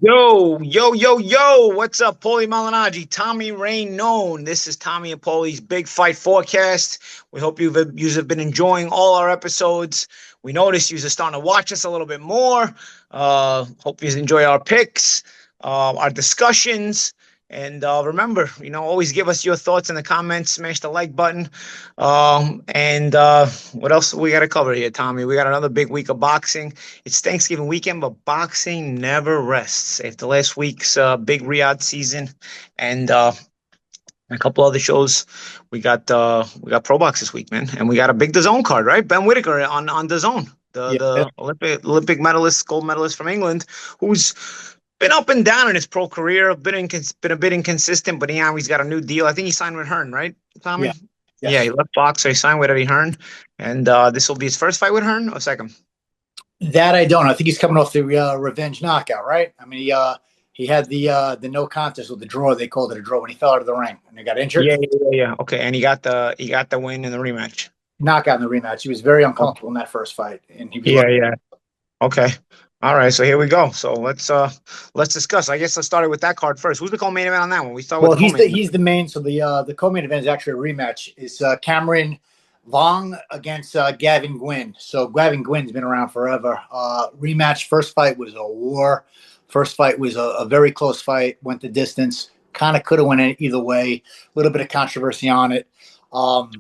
Yo, yo, yo, yo, what's up, Paulie Malignaggi, Tommy Rain known. This is Tommy and Paulie's Big Fight Forecast. We hope you've been enjoying all our episodes. We noticed you're starting to watch us a little bit more. Hope you enjoy our picks, our discussions. And remember, always give us your thoughts in the comments. Smash the like button. And what else we got to cover here, Tommy? We got another big week of boxing. It's Thanksgiving weekend, but boxing never rests. After last week's big Riyadh season and a couple other shows, we got ProBox this week, man, and we got a big DAZN card, right? Ben Whitaker on DAZN, the Yeah, the Olympic medalist, gold medalist from England, who's been up and down in his pro career, been a bit inconsistent, but he's got a new deal. I think he signed with Hearn, right, yeah, Tommy? Yeah, he yes. left box, so he signed with Eddie Hearn, and this will be his first fight with Hearn or second? That I don't. I think he's coming off the revenge knockout, right? I mean, he had the no contest with the draw. They called it a draw when he fell out of the ring and he got injured. Yeah, yeah, yeah, yeah. Okay, and he got the win in the rematch. Knockout in the rematch. He was very Oh, uncomfortable in that first fight, and he was yeah, lucky. yeah. Okay. All right, so here we go. So let's discuss. I guess let's start with that card first. Who's the co-main event on that one? We start with Well, the he's co-main the event. he's the main. So the co-main event is actually a rematch. It's Cameron Vuong against Gavin Gwynne. So Gavin Gwynne's been around forever. Rematch. First fight was a war. First fight was a very close fight. Went the distance. Kind of could have went either way. A little bit of controversy on it. Um,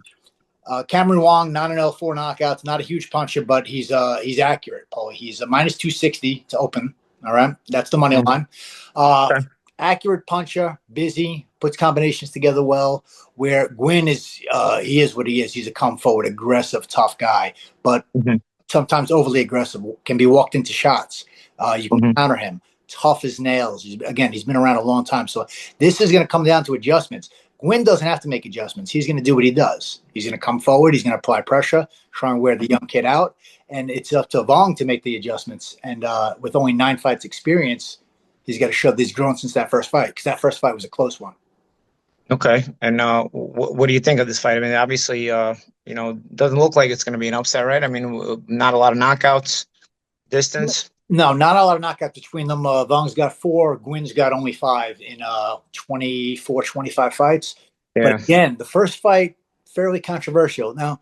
Cameron Wong, 9-0, four knockouts. Not a huge puncher, but he's accurate, Paul. He's a minus 260 to open. All right. That's the money Mhm. line. Uh, Okay. Accurate puncher, busy, puts combinations together well. Where Gwynn he is what he is. He's a come forward, aggressive, tough guy, but Mhm. sometimes overly aggressive, can be walked into shots. You can Mhm. counter him. Tough as nails. He's been around a long time. So this is going to come down to adjustments. Gwynn doesn't have to make adjustments. He's going to do what he does. He's going to come forward. He's going to apply pressure, try and wear the young kid out. And it's up to Vuong to make the adjustments. And with only 9 fights experience, he's got to show that he's grown since that first fight, because that first fight was a close one. Okay. And what do you think of this fight? I mean, obviously, doesn't look like it's going to be an upset, right? I mean, not a lot of knockouts, distance. No, not a lot of knockouts between them. Vong's got four. Gwynn's got only five in 24, 25 fights. But Yeah. again, the first fight, fairly controversial. Now,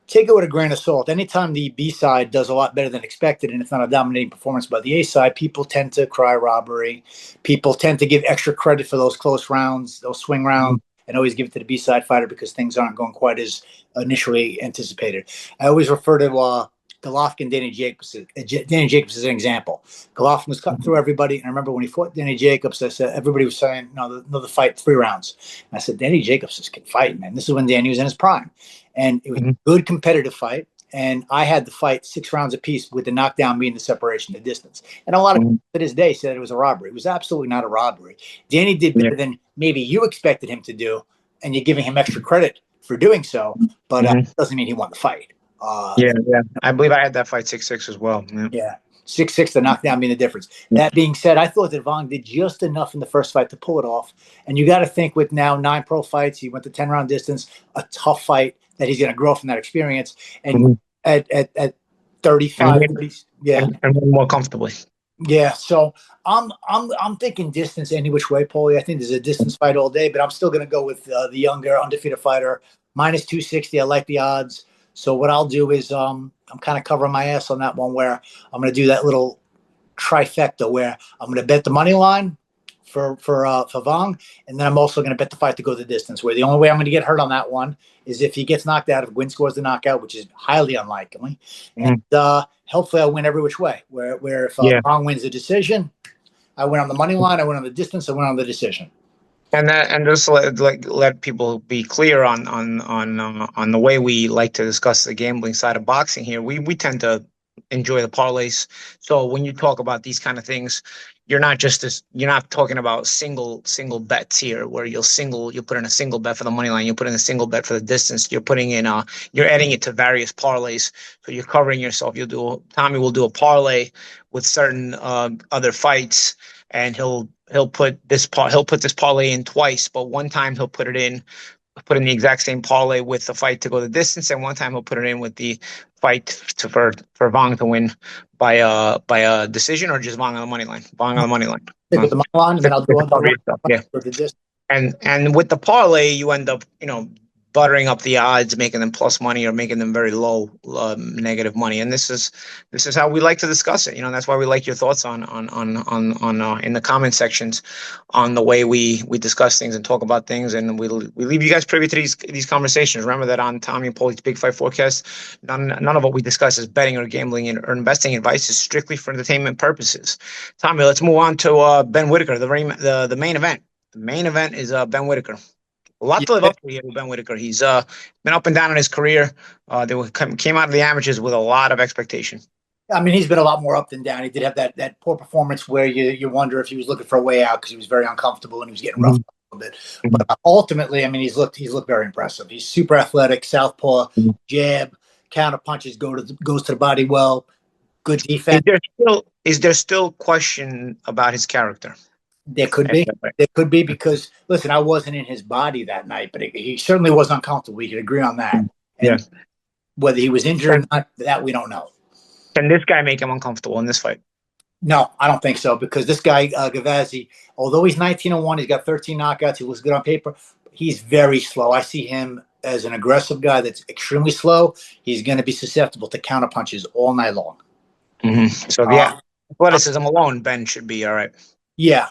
take it with a grain of salt. Anytime the B side does a lot better than expected and it's not a dominating performance by the A side, people tend to cry robbery. People tend to give extra credit for those close rounds, those swing rounds, Mhm. and always give it to the B side fighter because things aren't going quite as initially anticipated. I always refer to Golovkin, Danny Jacobs. Danny Jacobs is an example. Golovkin was cutting through everybody. And I remember when he fought Danny Jacobs, I said, everybody was saying, no, the fight, 3 rounds. And I said, Danny Jacobs just can fight, man. This is when Danny was in his prime. And it was Mhm. a good competitive fight. And I had the fight 6 rounds apiece with the knockdown being the separation, the distance. And a lot of people Mhm. to this day said it was a robbery. It was absolutely not a robbery. Danny did Yeah. better than maybe you expected him to do, and you're giving him extra credit for doing so, but Mhm. doesn't mean he won the fight. Uh, Yeah. Yeah. I believe I had that fight 6-6 as well. Yeah. yeah. 6-6, the knockdown being the difference. Yeah. That being said, I thought that Vaughn did just enough in the first fight to pull it off. And you got to think with now 9 pro fights, he went to 10 round distance, a tough fight that he's going to grow from that experience. And Mhm. at And 35, win 30, yeah. and win more comfortably. Yeah, so I'm thinking distance any which way, Paulie. I think there's a distance fight all day, but I'm still going to go with the younger undefeated fighter minus 260. I like the odds. So what I'll do is I'm kind of covering my ass on that one, where I'm going to do that little trifecta where I'm going to bet the money line for Vong, and then I'm also going to bet the fight to go the distance. Where the only way I'm going to get hurt on that one is if he gets knocked out, if Gwynn scores the knockout, which is highly unlikely, and Mhm. hopefully I'll win every which way. Where if Yeah. Vong wins the decision, I win on the money line, I win on the distance, I win on the decision. And just let people be clear on the way we like to discuss the gambling side of boxing here. We tend to enjoy the parlays. So when you talk about these kind of things, you're not talking about single bets here where you'll put in a single bet for the money line, you'll put in a single bet for the distance. You're adding it to various parlays. So you're covering yourself. Tommy will do a parlay with certain other fights, and he'll put this parlay in twice, but one time he'll put it in put in the exact same parlay with the fight to go the distance, and one time he'll put it in with the fight for Vuong to win by a decision, or just Vuong on the money line. Vuong on the money line. Stick with the money line, and then I'll do other Stuff. Yeah. for the distance. And with the parlay, you end up, buttering up the odds, making them plus money or making them very low negative money. And this is how we like to discuss it. That's why we like your thoughts on in the comment sections on the way we discuss things and talk about things. And we leave you guys privy to these conversations. Remember that on Tommy and Paulie's Big Fight Forecast, none of what we discuss is betting or gambling or investing advice. Is strictly for entertainment purposes. Tommy, let's move on to Ben Whitaker, the main event. The main event is Ben Whitaker. A lot to live up to here with Ben Whitaker. He's been up and down in his career. They came out of the amateurs with a lot of expectation. I mean, he's been a lot more up than down. He did have that poor performance where you wonder if he was looking for a way out because he was very uncomfortable and he was getting roughed a little bit. But ultimately, I mean, he's looked very impressive. He's super athletic, southpaw, jab, counter punches, goes to the body well, good defense. Is there still question about his character? There could be. There could be because, listen, I wasn't in his body that night, but he certainly was uncomfortable. We could agree on that. And whether he was injured or not, that we don't know. Can this guy make him uncomfortable in this fight? No, I don't think so because this guy, Gavazi, although he's 19-1, he's got 13 knockouts. He looks good on paper. He's very slow. I see him as an aggressive guy that's extremely slow. He's going to be susceptible to counter punches all night long. So, athleticism alone, Ben should be all right. Yeah.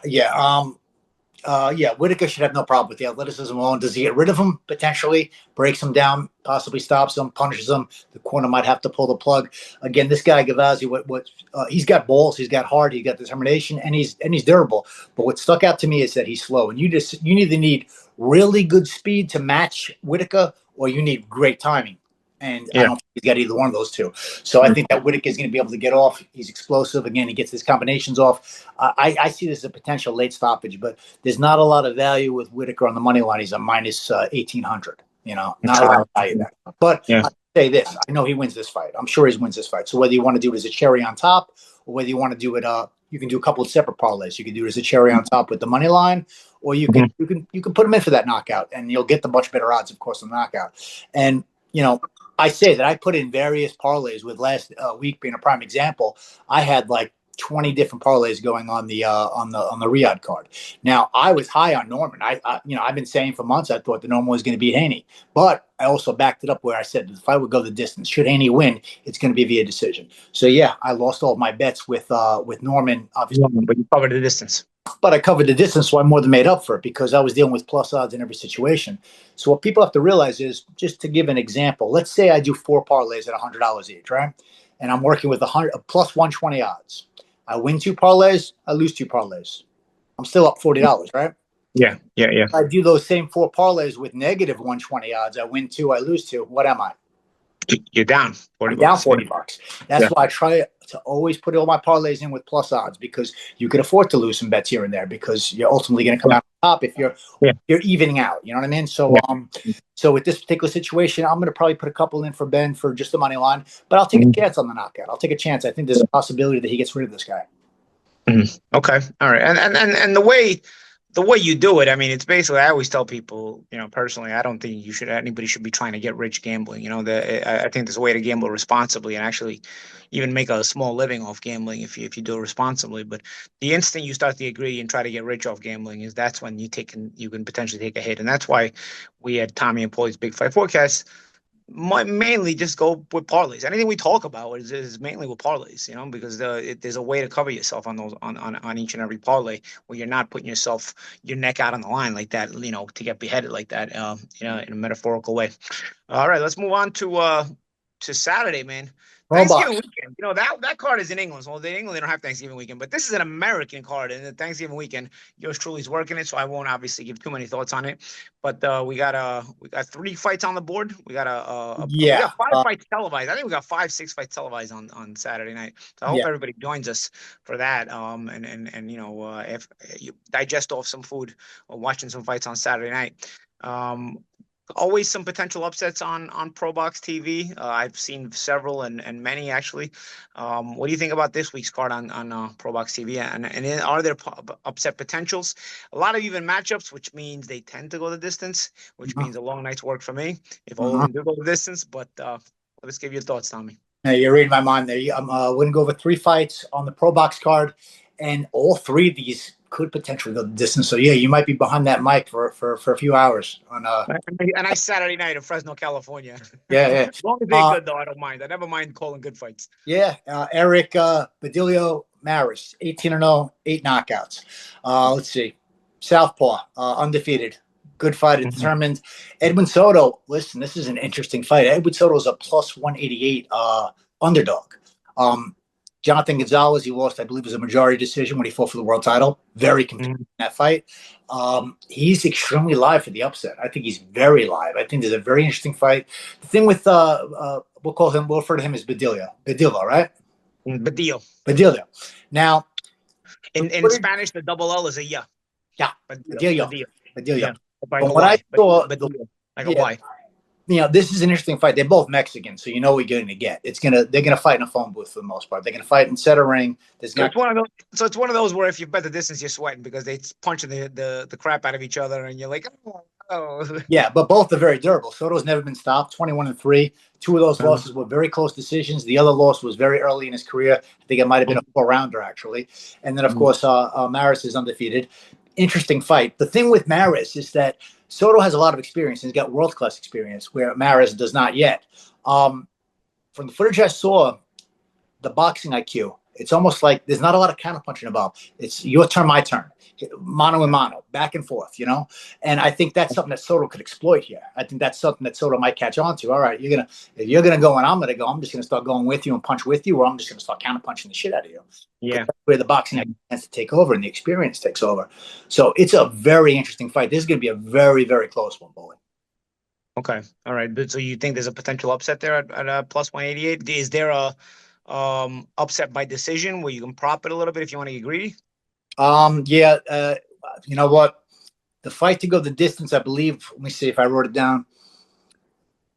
Whitaker should have no problem with the athleticism alone. Does he get rid of him? Potentially. Breaks him down, possibly stops him, punishes him. The corner might have to pull the plug. Again, this guy, Gavazi, he's got balls, he's got heart, he's got determination, and he's durable. But what stuck out to me is that he's slow. And you either need really good speed to match Whitaker, or you need great timing. And I don't think he's got either one of those two. So I think that Whitaker is going to be able to get off. He's explosive. Again, he gets his combinations off. I see this as a potential late stoppage, but there's not a lot of value with Whitaker on the money line. He's a minus 1,800. Not a lot of value there. But I'll say this. I know he wins this fight. I'm sure he wins this fight. So whether you want to do it as a cherry on top or whether you want to do it, you can do a couple of separate parlays. You can do it as a cherry on top with the money line, or you can put him in for that knockout, and you'll get the much better odds, of course, on the knockout. And, I say that I put in various parlays with last week being a prime example. I had like 20 different parlays going on the Riyadh card. Now I was high on Norman. I've been saying for months I thought the Norman was going to beat Haney, but I also backed it up where I said if I would go the distance, should Haney win, it's going to be via decision. So yeah, I lost all of my bets with Norman. Obviously, but you covered the distance. But I covered the distance, so I more than made up for it because I was dealing with plus odds in every situation. So what people have to realize is, just to give an example, let's say I do 4 parlays at $100 each, right? And I'm working with plus 120 odds. I win 2 parlays, I lose 2 parlays. I'm still up $40, right? Yeah. If I do those same 4 parlays with negative 120 odds, I win 2, I lose 2. What am I? You're down. I'm down $40. That's why I try to always put all my parlays in with plus odds, because you can afford to lose some bets here and there because you're ultimately going to come out on top if you're evening out. You know what I mean? So so with this particular situation, I'm going to probably put a couple in for Ben for just the money line, but I'll take a chance on the knockout. I'll take a chance. I think there's a possibility that he gets rid of this guy. Okay. All right. And the way you do it, I mean, it's basically, I always tell people, personally, I don't think anybody should be trying to get rich gambling. I think there's a way to gamble responsibly and actually even make a small living off gambling if you do it responsibly. But the instant you start to agree and try to get rich off gambling that's when you can potentially take a hit. And that's why we had Tommy and Paulie's Big Fight Forecast mainly just go with parlays. Anything we talk about is mainly with parlays, because there's a way to cover yourself on those on each and every parlay where you're not putting your neck out on the line like that, to get beheaded like that, in a metaphorical way. All right, let's move on to Saturday, man. Thanksgiving weekend. That card is in England. So in England, they don't have Thanksgiving weekend, but this is an American card, and the Thanksgiving weekend, yours truly is working it, so I won't obviously give too many thoughts on it. But we got 3 fights on the board. We got we got 5 fights televised. I think we got 5-6 fights televised on Saturday night. So I hope everybody joins us for that. And if you digest off some food or watching some fights on Saturday night. always some potential upsets on ProBox TV. I've seen several and many actually. What do you think about this week's card on ProBox TV? And are there upset potentials? A lot of even matchups, which means they tend to go the distance, which means a long night's work for me if all of them do go the distance. But let's give your thoughts, Tommy. Hey, you're reading my mind there. I'm going to go over 3 fights on the ProBox card, and all 3 of these could potentially go the distance. So yeah, you might be behind that mic for a few hours on And I Saturday night in Fresno, California. Yeah. As long as they're good though, I don't mind. I never mind calling good fights. Yeah, Eric Badillo Maris, 18-0, 8 knockouts. Let's see. Southpaw, undefeated. Good fighter, determined. Edwin Soto, listen, this is an interesting fight. Edwin Soto is a plus 188 underdog. Jonathan Gonzalez, he lost, I believe, it was a majority decision when he fought for the world title. Very competitive in that fight. He's extremely live for the upset. I think he's very live. I think there's a very interesting fight. The thing with we'll refer to him as Badillo. Badillo, right? Badillo. Now, in Spanish, the double L is a yeah. Yeah. Badillo. Yeah. But what I saw, like a Y. You know, this is an interesting fight. They're both Mexican, so you know what you're going to get. They're gonna fight in a phone booth for the most part. They're gonna fight inside a ring. It's one of those where if you bet the distance, you're sweating because they punching the crap out of each other, and you're like, oh. Yeah, but both are very durable. Soto's never been stopped. 21-3. 2 of those losses were very close decisions. The other loss was very early in his career. I think it might have been a 4-rounder actually. And then of course, Maris is undefeated. Interesting fight. The thing with Maris is that Soto has a lot of experience. He's got world-class experience where Maris does not yet. From the footage I saw, the boxing IQ, it's almost like there's not a lot of counterpunching involved. It's your turn, my turn, mano and mano, back and forth, you know? And I think that's something that Soto could exploit here. I think that's something that Soto might catch on to. All right, if you're going to go and I'm going to go, I'm just going to start going with you and punch with you, or I'm just going to start counterpunching the shit out of you. Yeah. That's where the boxing tends to take over and the experience takes over. So it's a very interesting fight. This is going to be a very, very close one, Paulie. Okay. All right. But so you think there's a potential upset there at plus 188? Is there a upset by decision where you can prop it a little bit if you want to get greedy? Yeah. You know what? The fight to go the distance, I believe. Let me see if I wrote it down.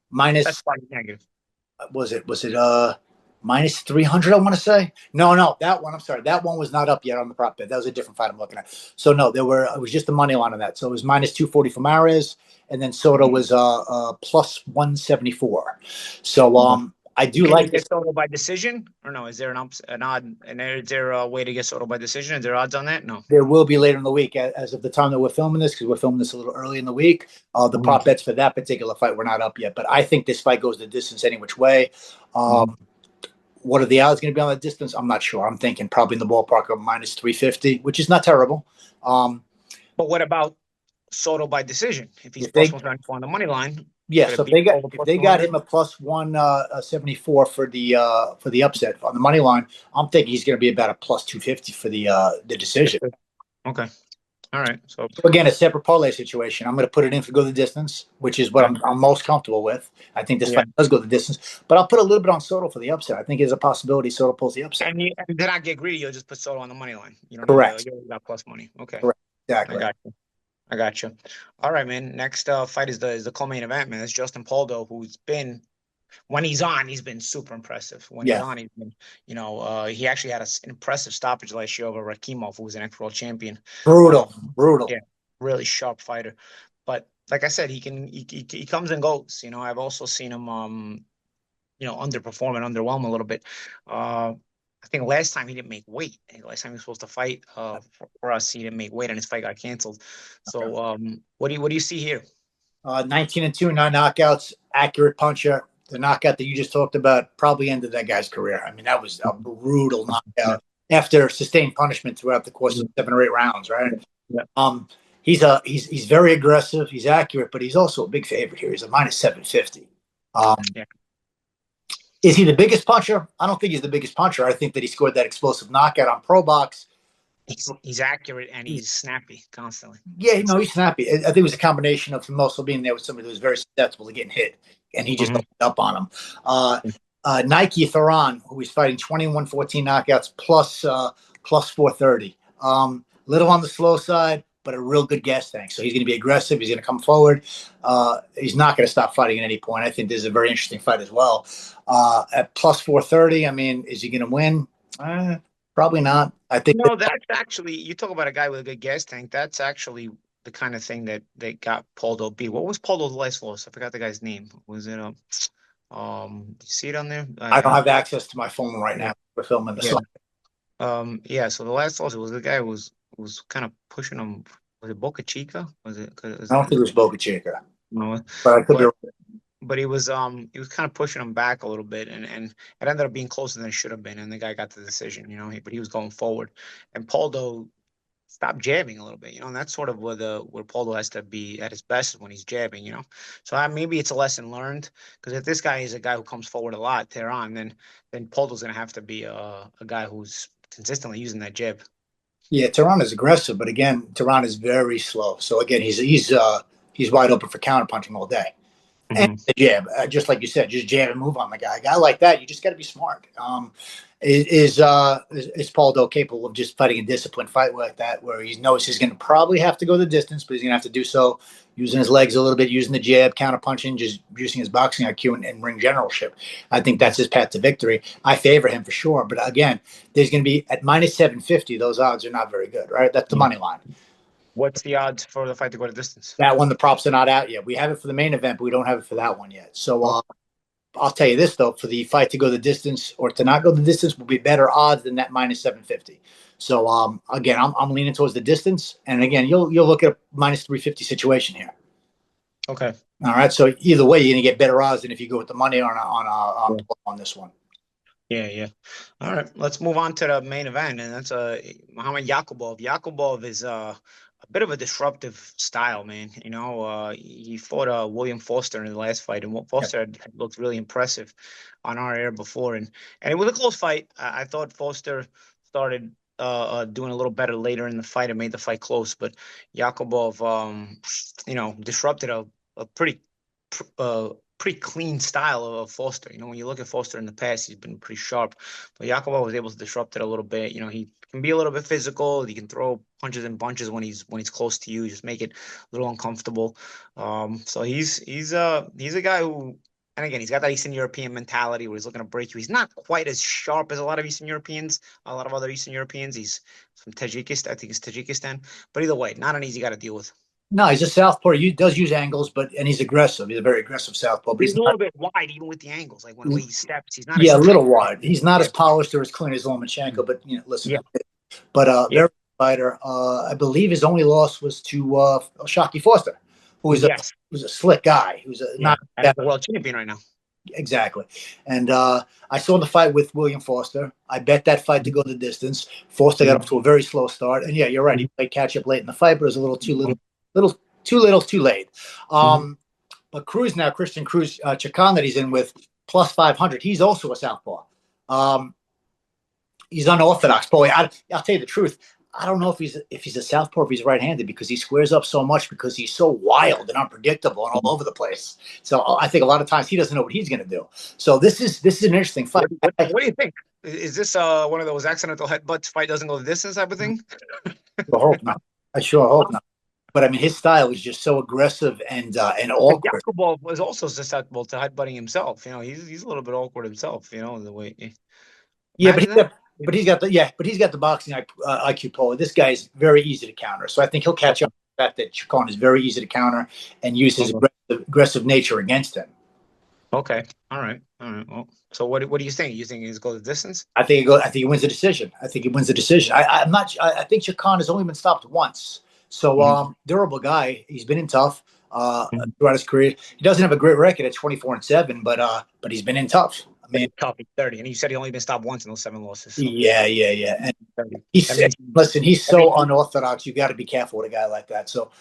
Minus. That's fine. Negative. Was it minus 300? I want to say. No, that one. I'm sorry. That one was not up yet on the prop bet. That was a different fight I'm looking at. So no, it was just the money line on that. So it was minus 240 for Mares, and then Soto was plus 174. So I do like get Soto by decision, or no? Is there an odd, and is there a way to get Soto by decision? Is there odds on that? No. There will be later in the week, as of the time that we're filming this, because we're filming this a little early in the week. The prop bets for that particular fight were not up yet, but I think this fight goes the distance any which way. What are the odds going to be on the distance? I'm not sure. I'm thinking probably in the ballpark of minus 350, which is not terrible. But what about Soto by decision? If he's plus 194 on the money line. Yeah, so if they got him a plus 174 for the upset on the money line, I'm thinking he's going to be about a plus 250 for the decision. Okay, all right. So again, a separate parlay situation. I'm going to put it in for go the distance, which is what I'm most comfortable with. I think this fight does go the distance, but I'll put a little bit on Soto for the upset. I think there's a possibility Soto pulls the upset. And then I get greedy. You'll just put Soto on the money line. You know, correct. You got plus money. Okay, correct. Exactly. I got you. All right, man. Next fight is the co-main event, man. It's Justin Poldo, who's been, when he's on, he's been super impressive. When he's on, he's been, he actually had an impressive stoppage last year over Rakimov, who was an ex-world champion. Brutal. Yeah, really sharp fighter. But like I said, he comes and goes. You know, I've also seen him, underperform and underwhelm a little bit. I think last time he didn't make weight. Last time he was supposed to fight for us, he didn't make weight, and his fight got canceled. So, what do you see here? 19-2, 9 knockouts, accurate puncher. The knockout that you just talked about probably ended that guy's career. I mean, that was a brutal knockout after sustained punishment throughout the course of 7 or 8 rounds, right? Yeah. He's very aggressive. He's accurate, but he's also a big favorite here. He's a minus 750. Is he the biggest puncher? I don't think he's the biggest puncher. I think that he scored that explosive knockout on ProBox. He's accurate and he's snappy constantly. Yeah, no, he's snappy. I think it was a combination of him also being there with somebody who was very susceptible to getting hit, and he just opened up on him. Nike Theron, who he's fighting 21-14 knockouts plus 430. Little on the slow side, but a real good gas tank. So he's going to be aggressive. He's going to come forward. He's not going to stop fighting at any point. I think this is a very interesting fight as well. At plus 430, I mean, is he going to win? Probably not. I think No, that's actually, you talk about a guy with a good gas tank. That's actually the kind of thing that got Poldo beat. What was Poldo's last loss? I forgot the guy's name. Was it you see it on there? I don't have access to my phone right now. We're filming the slide. Yeah. So the last loss, it was the guy who was kind of pushing him. Was it Boca Chica? Was it? I don't think it was Boca Chica. No, but I could be wrong. But he was kind of pushing him back a little bit, and it ended up being closer than it should have been, and the guy got the decision, but he was going forward, and Poldo stopped jabbing a little bit, and that's sort of where Poldo has to be at his best when he's jabbing, So maybe it's a lesson learned, because if this guy is a guy who comes forward a lot, Tehran, then Poldo's going to have to be a guy who's consistently using that jab. Yeah, Tehran is aggressive, but again, Tehran is very slow. So again, he's wide open for counterpunching all day. And the jab, just like you said, just jab and move on the guy. A guy like that, you just got to be smart. Is Poldo capable of just fighting a disciplined fight like that, where he knows he's going to probably have to go the distance, but he's going to have to do so using his legs a little bit, using the jab, counterpunching, just using his boxing IQ and ring generalship. I think that's his path to victory. I favor him for sure. But again, there's going to be at minus 750. Those odds are not very good, right? That's the money line. What's the odds for the fight to go to distance? That one, the props are not out yet. We have it for the main event, but we don't have it for that one yet. So I'll tell you this, though, for the fight to go the distance or to not go the distance will be better odds than that minus 750. So, again, I'm leaning towards the distance. And, again, you'll look at a minus 350 situation here. Okay. All right. So, either way, you're going to get better odds than if you go with the money on this one. Yeah. All right. Let's move on to the main event, and that's Muhammad Yakubov. Yakubov is a bit of a disruptive style, man. He fought William Foster in the last fight, and Foster had looked really impressive on our air before, and it was a close fight. I thought Foster started doing a little better later in the fight and made the fight close, but Yakubov, disrupted a pretty clean style of Foster. When you look at Foster in the past, he's been pretty sharp, but Yakubov was able to disrupt it a little bit. He can be a little bit physical. He can throw punches and bunches when he's close to you, just make it a little uncomfortable. So he's a guy who, and again, he's got that Eastern European mentality where he's looking to break you. He's not quite as sharp as a lot of other Eastern Europeans. He's from Tajikistan. I think it's Tajikistan. But either way, not an easy guy to deal with. No, he's a southpaw. He does use angles, and he's aggressive. He's a very aggressive southpaw. But he's a little bit wide, even with the angles. Like when he steps, he's not. Yeah, a little wide. He's not as polished or as clean as Lomachenko, but listen. Yeah. But very fighter. I believe his only loss was to Shockey Foster, who was a slick guy. Who's not a world champion right now. Exactly. And I saw the fight with William Foster. I bet that fight to go the distance. Foster got off to a very slow start, and yeah, you're right. He played catch up late in the fight, but it was a little too little. Too late. But Christian Cruz, Chacon that he's in with plus 500. He's also a southpaw. He's unorthodox. Boy, I'll tell you the truth. I don't know if he's a southpaw or if he's right-handed, because he squares up so much because he's so wild and unpredictable and all over the place. So I think a lot of times he doesn't know what he's going to do. So this is an interesting fight. What do you think? Is this one of those accidental headbutts, fight doesn't go the distance type of thing? I hope not. I sure hope not. But I mean, his style is just so aggressive and awkward. Yakubov was also susceptible to headbutting himself. He's a little bit awkward himself. The way. Yeah, but he's got the boxing IQ pole. This guy is very easy to counter. So I think he'll catch up to the fact that Chacon is very easy to counter and use his aggressive nature against him. Okay. All right. Well, so what do you think? You think he's go the distance? I think he wins the decision. I think I think Chacon has only been stopped once. So durable guy. He's been in tough throughout his career. He doesn't have a great record at 24-7, but he's been in tough. I mean, tough. He's 30, and you said he only been stopped once in those 7 losses. So. Yeah. And he's so unorthodox. You got to be careful with a guy like that. So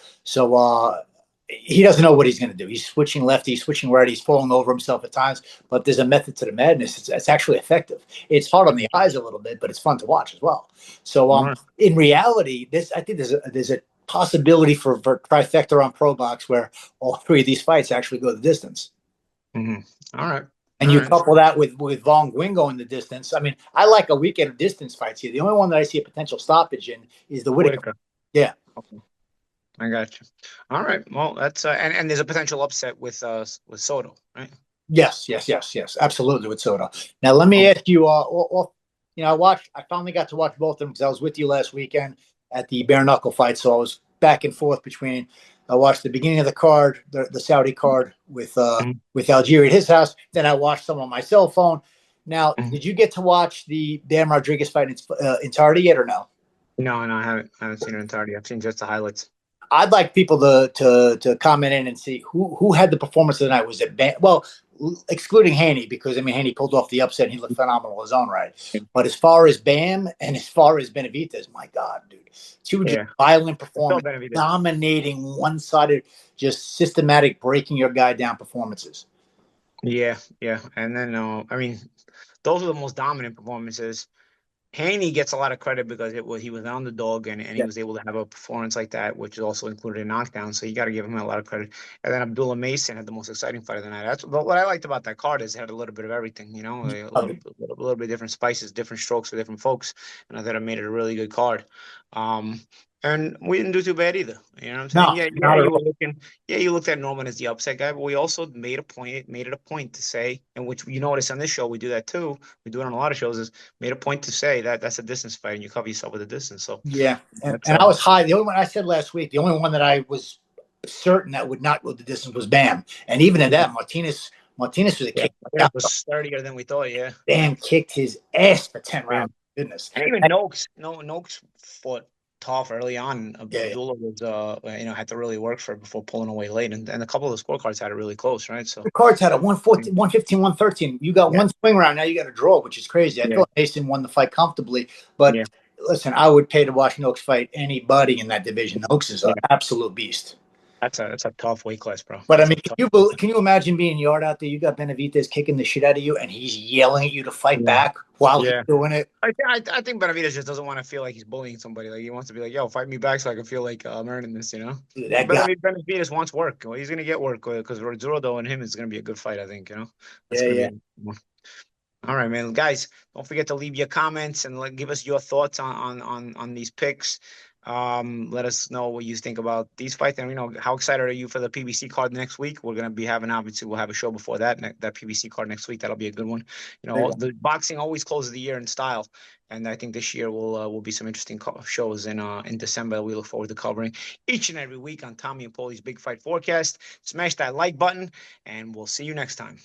he doesn't know what he's going to do. He's switching left. He's switching right. He's falling over himself at times. But there's a method to the madness. It's actually effective. It's hard on the eyes a little bit, but it's fun to watch as well. So in reality, I think there's a possibility for trifecta on ProBox where all 3 of these fights actually go the distance. Mm-hmm. All right. And you couple that with Vuong Gwynne going the distance. I mean, I like a weekend of distance fights here. The only one that I see a potential stoppage in is the Whitaker. Yeah. Okay. I got you. All right. Well, that's and there's a potential upset with Soto, right? Yes, yes, yes, yes, absolutely with Soto. Now let me ask you. I finally got to watch both of them because I was with you last weekend at the bare knuckle fight, so I was back and forth between. I watched the beginning of the card, the Saudi card Mhm. with Algeria at his house. Then I watched some on my cell phone. Now, Mhm. did you get to watch the Dan Rodriguez fight in entirety yet, or no? No, no, I haven't seen it entirely. I've seen just the highlights. I'd like people to comment in and see who had the performance of the night. Was it well, excluding Haney, because I mean Haney pulled off the upset and he looked phenomenal in his own right. But as far as Bam and as far as Benavidez, my God, dude, two just Yeah, violent it's still performance, Benavidez. dominating one sided, just systematic breaking your guy down performances. Yeah, yeah, and then I mean, those are the most dominant performances. Haney gets a lot of credit because he was an underdog and he Yeah. was able to have a performance like that, which is also included in knockdown. So you got to give him a lot of credit. And then Abdullah Mason had the most exciting fight of the night. That's what I liked about that card is it had a little bit of everything, a little bit of different spices, different strokes for different folks, and I thought it made it a really good card. Um, and we didn't do too bad either. You know what I'm saying? No, Yeah, yeah, not at all. you looked at Norman as the upset guy, but we also made it a point to say, and which you notice on this show, we do that too. We do it on a lot of shows, is made a point to say that that's a distance fight and you cover yourself with a distance. So Yeah, that's and I was high. The only one I said last week, the only one that I was certain that would not go the distance was Bam, and even at that, Martinez was a yeah, kick. I think it was sturdier than we thought. Yeah, Bam kicked his ass for 10 yeah. rounds. Goodness. And even Noakes, no, Noakes fought tough early on. Yeah, yeah. Abdullah was, had to really work for it before pulling away late, and a couple of the scorecards had it really close, right? So The cards had a 114, 115, 113. You got yeah, one swing round. Now you got a draw, which is crazy. I yeah, thought Mason won the fight comfortably. yeah, But listen, I would pay to watch Noakes fight anybody in that division. Noakes is an yeah. absolute beast. That's a tough weight class, bro. But I That's mean, a tough. can you imagine being yard out there? You got Benavidez kicking the shit out of you, and he's yelling at you to fight Yeah, back while he's yeah. doing it. I think Benavidez just doesn't want to feel like he's bullying somebody. Like he wants to be like, "Yo, fight me back, so I can feel like I'm earning this," you know. Dude, And that guy. Benavidez wants work. Well, he's gonna get work because Zurdo and him is gonna be a good fight. I think, that's Yeah, gonna be yeah. a good one. All right, man. Guys, don't forget to leave your comments and give us your thoughts on these picks. Let us know what you think about these fights, and how excited are you for the PBC card next week? We're gonna be having obviously we'll have a show before that PBC card next week. That'll be a good one. Big one. The boxing always closes the year in style, and I think this year will be some interesting shows in December. We look forward to covering each and every week on Tommy and Paulie's Big Fight Forecast. Smash that like button, and we'll see you next time.